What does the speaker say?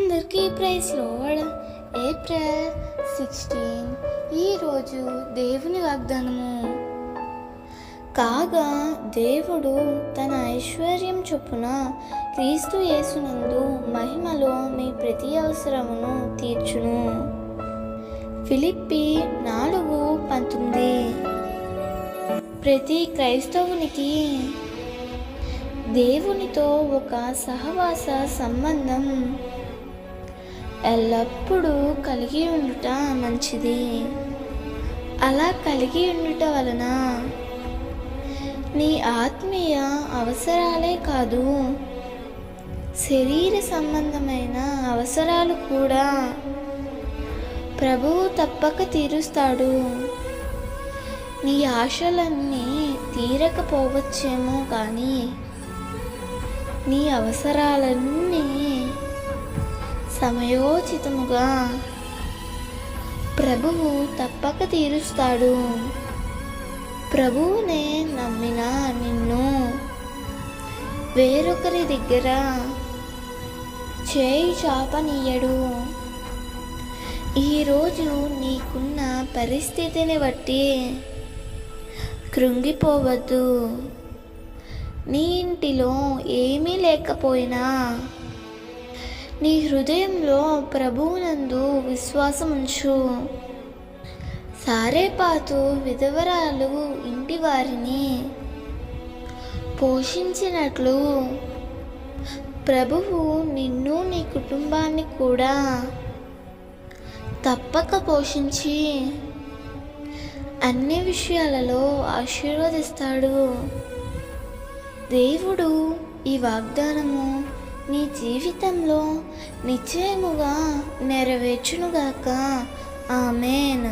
అందరికీ praise lord. April 16 ఈరోజు దేవుని వాగ్దానము. కాగా దేవుడు తన ఐశ్వర్యం చొప్పున క్రీస్తు యేసునందు మహిమలో మీ ప్రతి అవసరమును తీర్చును. ఫిలిప్పి 4:19. ప్రతి క్రైస్తవునికి దేవునితో ఒక సహవాస సంబంధం ఎల్లప్పుడూ కలిగి ఉండుట మంచిది. అలా కలిగి ఉండుట వలన నీ ఆత్మీయ అవసరాలే కాదు, శరీర సంబంధమైన అవసరాలు కూడా ప్రభువు తప్పక తీరుస్తాడు. నీ ఆశలన్నీ తీరకపోవచ్చేమో కానీ నీ అవసరాలన్నీ సమయోచితముగా ప్రభువు తప్పక తీరుస్తాడు. ప్రభువునే నమ్మిన నిన్ను వేరొకరి దగ్గర చేయి చాపనీయడు. ఈరోజు నీకున్న పరిస్థితిని బట్టి కృంగిపోవద్దు. నీ ఇంటిలో ఏమీ లేకపోయినా నీ హృదయంలో ప్రభువునందు విశ్వాసం ఉంచు. సారేపాతు విధవరాలు ఇంటి వారిని పోషించినట్లు ప్రభువు నిన్ను నీ కుటుంబాన్ని కూడా తప్పక పోషించి అన్ని విషయాలలో ఆశీర్వదిస్తాడు. దేవుడు ఈ వాగ్దానము నీ జీవితంలో నిశ్చయముగా నెరవేర్చునుగాక. ఆమేన్.